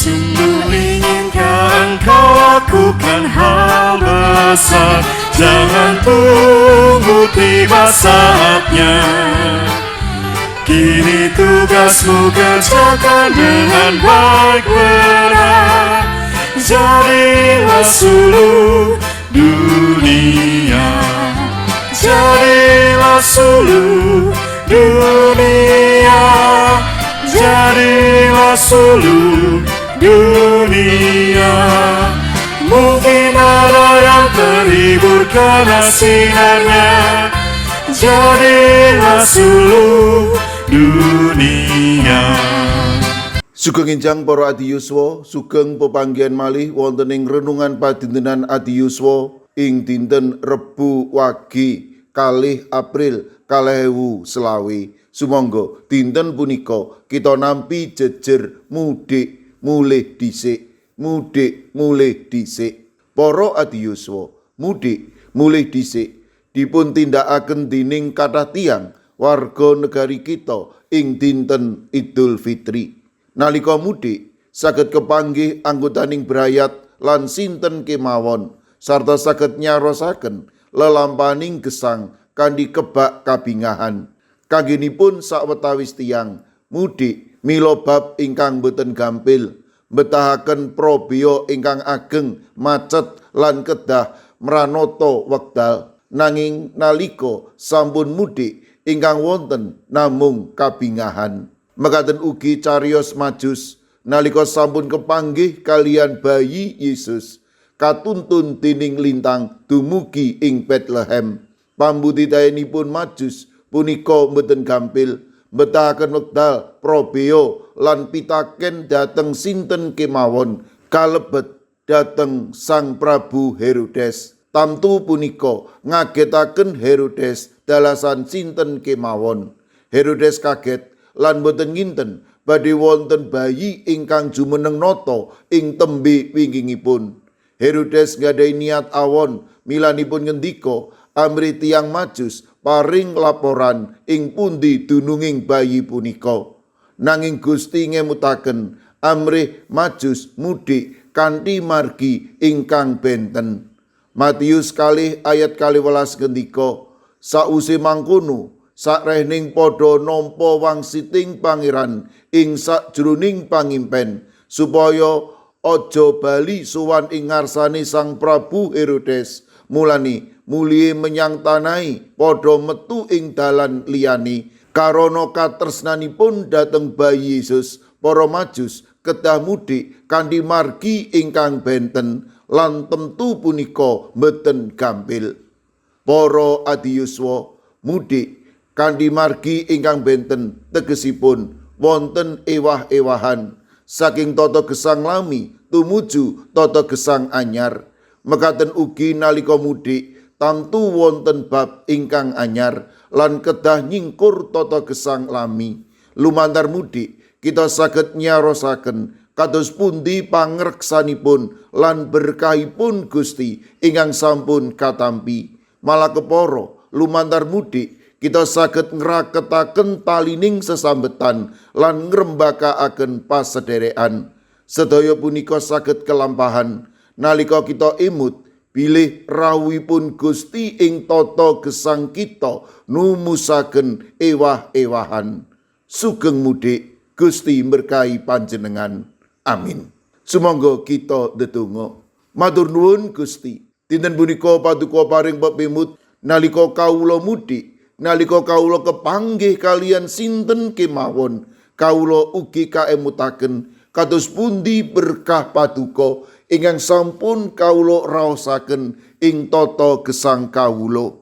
Sungguh inginkah engkau lakukan hal besar, jangan tunggu tiba saatnya. Kini tugasmu kerjakan dengan baik benar, jadilah suluh dunia, jadilah suluh dunia, jadilah suluh dunia. Mungkin ada yang terhibur karena sinarnya, jadilah suluh dunia. Sugeng enjang para adi yuswa, sugeng pepanggihan malih wonten ing renungan padintenan adi yuswa ing dinten Rebu Wage 2 April 2020. Sumangga dinten punika kita nampi jejer mudik mulih dhisik. Mudik mulih dhisik. Para adi yuswa, mudik mulih dhisik dipun tindakaken dening kathah tiyang warga negari kita ing dinten Idul Fitri. Nalika mudik saged kepanggih anggotaning brayat lan sinten kemawon sarta saged nyarosaken lelampaning gesang kanthi kebak kabingahan. Kanggenipun sawetawis tiyang mudik mila bab ingkang boten gampil, mbetahaken probaya ingkang ageng macet lan kedah mranata wekdal. Nanging nalika sampun mudik ingkang wonten namung kabingahan. Mekaten ugi cariyos Majus nalika sampun kepanggih kalian bayi Yesus katuntun dening lintang dumugi ing Bethlehem. Pambudidayanipun Majus punika mboten gampil, mbetahaken wekdal probaya lan pitaken dhateng sinten kemawon kalebet dhateng Sang Prabu Herodes. Tamtu punika ngagetaken Herodes dalasan sinten kemawon. Herodes kaget lan boten nginten badhe wonten bayi ingkang jumeneng nata ing tembe wingkingipun. Herodes nggadahi niat awon milanipun ngendika amrih tiyang Majus paring laporan ing pundi dununging bayi punika. Nanging Gusti ngemutaken amrih Majus mudik kanthi margi ingkang benten. Matius 2 ayat 12 ngendika, sause mangkono sakrehning padha nampa wangsiting pangeran ing sakjroning pangimpen, supaya aja bali sowan ing ngarsane Sang Prabu Herodes. Mulane mulihe menyang tanahe padha metu ing dalan liyane. Karana katresnanipun dhateng bayi Yesus, para Majus kedah mudik kanthi margi ingkang benten lan tentu punika mboten gampil. Para adi yuswa, mudik kanthi margi ingkang benten tegesipun wonten ewah-ewahan saking tata gesang lami tumuju tata gesang anyar. Mekaten ugi nalika mudik tamtu wonten bab ingkang anyar lan kedah nyingkur tata gesang lami. Lumantar mudik kita saged nyarosaken kados pundi pangreksanipun lan berkahipun Gusti ingkang sampun katampi. Malah kepara lumantar mudik kita saged ngraketaken talining sesambetan lan ngrembakakaken pasederekan. Sedaya punika saged kelampahan nalika kita imut bilih rawuhipun Gusti ing tata gesang kita numusaken ewah-ewahan. Sugeng mudik, Gusti berkahi panjenengan. Amin. Sumangga kita ndedonga. Matur nuwun Gusti, dinten punika paduka paring pepimut nalika kawula mudik, nalika kawula kepanggih kalian sinten kemawon, kawula ugi kaemutaken kados pundi berkah paduka ingkang sampun kawula raosaken ing tata gesang kawula.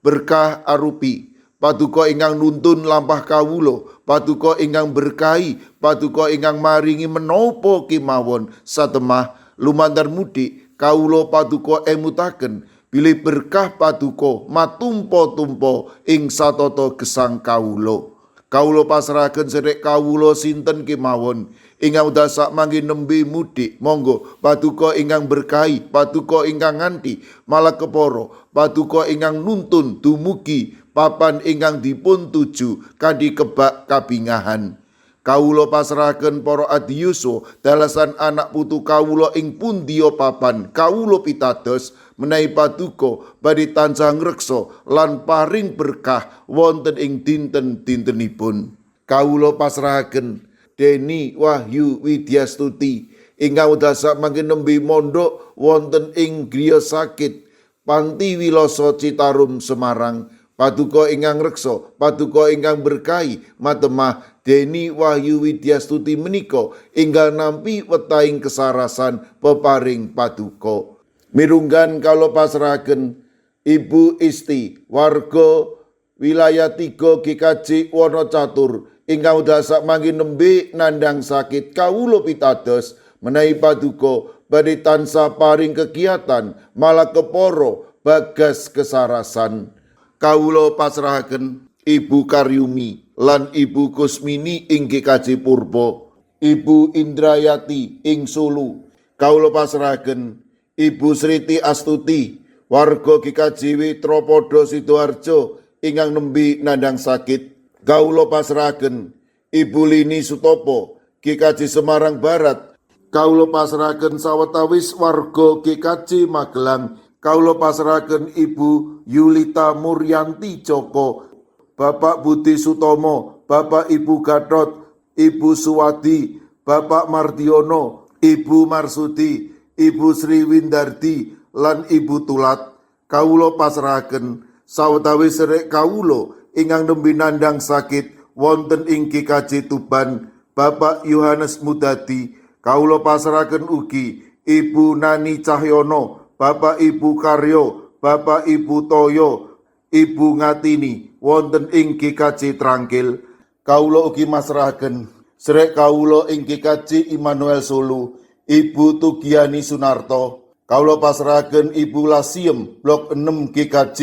Berkah arupi paduka ingkang nuntun lampah kawula, paduka ingkang berkahi, paduka ingkang maringi menapa kemawon satemah lumantar mudik kawula paduka emutaken bilih berkah paduka matumpa-tumpa ing satata gesang kawula. Kawula pasrahaken sedherek kawula sinten kemawon ingkang dasak mangke nembe mudik, monggo paduka ingkang berkahi, paduka ingkang nganti malah kepara, paduka ingkang nuntun dumugi papan ingkang dipun tuju kanthi kebak kabingahan. Kawula pasrahaken para adiyuswa dalasan anak putu kawula ing pundiya papan kawula pitados menawi paduka badhe tansah ngreksa lan paring berkah wonten ing dinten-dintenipun. Kawula pasrahaken Deni Wahyu Widyastuti ingkang wedasa mangke nembe mondhok wonten ing griya sakit Panti Wiloso Citarum Semarang. Paduka ingkang reksa, paduka ingkang berkahi matemah Deni Wahyu Widyastuti menika inggal nampi wetahing kesarasan peparing paduka. Mirunggan kala pasrahaken Ibu Isti warga wilayah 3 GKJ Wonocatur ingkang udasa mangke nembe nandhang sakit kawula pitados menawi paduka badhe tansah paring kegiatan malah kepara bagas kesarasan. Kawula pasrahaken Ibu Karyumi lan Ibu Kusmini ing GKJ Purba, Ibu Indrayati ing Sulu. Kawula pasrahaken Ibu Sriti Astuti warga GKJ Tropodo Sidoarjo ingkang nembe nandhang sakit. Kawula pasrahaken Ibu Lini Sutopo GKJ Semarang Barat. Kawula pasrahaken sawetawis warga GKJ Magelang. Kawula pasrahaken Ibu Yulita Muryanti Joko, Bapak Budi Sutomo, Bapak Ibu Gatot, Ibu Suwadi, Bapak Mardiono, Ibu Marsudi, Ibu Sri Windardi lan Ibu Tulat. Kawula pasrahaken sawetawis sedherek kawula ingkang nembe nandhang sakit wonten ing GKJ Tuban, Bapak Yohanes Mudadi. Kawula pasrahaken ugi Ibu Nani Cahyono, Bapak Ibu Karyo, Bapak Ibu Toyo, Ibu Ngatini wonten ing GKJ Trangkil. Kawula ugi masrahaken sedherek kawula ing GKJ Immanuel Solo, Ibu Tugiani Sunarto. Kawula pasrahaken Ibu Lasiem Blok 6 GKJ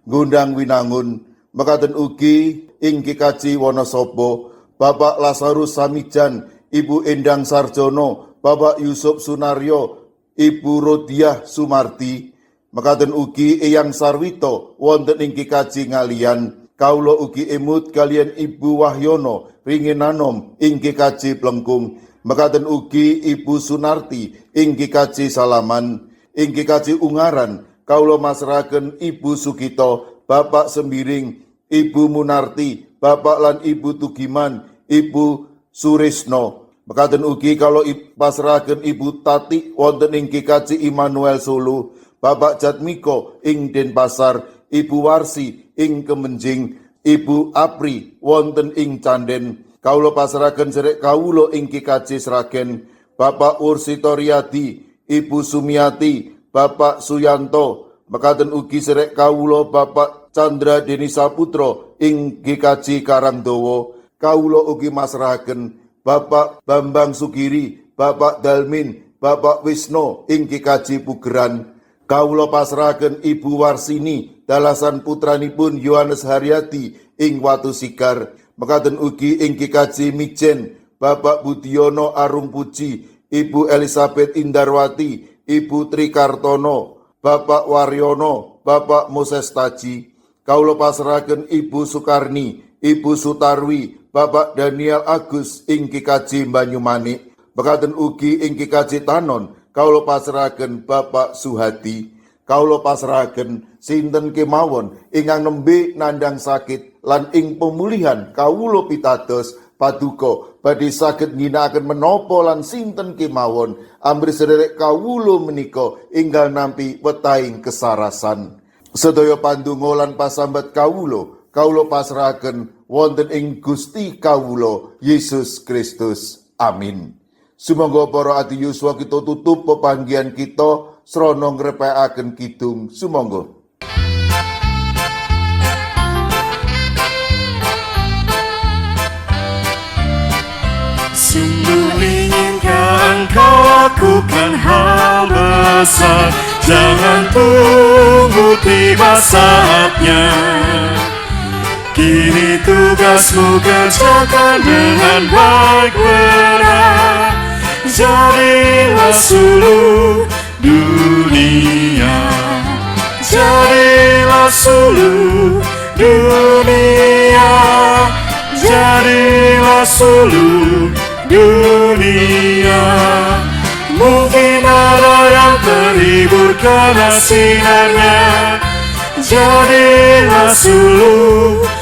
Gondang Winangun. Mekaten ugi ing GKJ Wonosobo, Bapak Lazarus Samijan, Ibu Endang Sarjono, Bapak Yusuf Sunaryo, Ibu Rodiah Sumarti. Mekaten ugi Eyang Sarwito wonten ing GKJ Ngalian. Kawula ugi emut kalian Ibu Wahyono Ringinanom ing GKJ Plengkung. Mekaten ugi Ibu Sunarti ing GKJ Salaman. Ing GKJ Ungaran kawula masrahaken Ibu Sugito, Bapak Sembiring, Ibu Munarti, Bapak lan Ibu Tugiman, Ibu Surisno. Mekaten ugi kalau pasrahaken Ibu Tati wonten ing GKJ Immanuel Solo, Bapak Jatmiko ing Denpasar, Ibu Warsi ing Kemenjing, Ibu Apri wonten ing Canden. Kawula pasrahaken sedherek kawula ing GKJ Sragen, Bapak Ursito Riyadi, Ibu Sumiati, Bapak Suyanto. Mekaten ugi sedherek kawula Bapak Chandra Deni Saputra ing GKJ Karangdawa. Kawula ugi masrahaken Bapak Bambang Sugiri, Bapak Dalmin, Bapak Wisno ing GKJ Pugeran. Kawula pasrahaken Ibu Warsini dalasan putranipun Yohanes Haryadi ing Watu Sigar. Mekaten ugi ing GKJ Mijen, Bapak Budiono Arung Puji, Ibu Elizabeth Indarwati, Ibu Trikartono, Bapak Waryono, Bapak Moses Taji. Kawula pasrahaken Ibu Sukarni, Ibu Sutarwi, Bapak Daniel Agus ing GKJ Banyumanik. Mekaten ugi ing GKJ Tanon kawula pasrahaken Bapak Suhadi. Kawula pasrahaken sinten kemawon ingkang nembe nandhang sakit lan ing pemulihan kawula pitados paduka badhe saged ngginakaken menapa lan sinten kemawon amri sedherek kawula menika inggal nampi wetahing kesarasan. Sedaya pandonga lan pasambat kawula pasrahaken wonten ing Gusti kawula Yesus Kristus. Amin. Sumangga para adiyuswa kita tutup pepanggihan kita srana ngrepekaken kidung. Sumangga. Sungguh inginkan kau lakukan hal besar, jangan tunggu tiba saatnya. Kini tugasmu kerjakan dengan baik benar, jadilah suluh dunia, jadilah suluh dunia, jadilah seluruh dunia. Mungkin ada yang terhibur karena sinarnya. Jadilah seluruh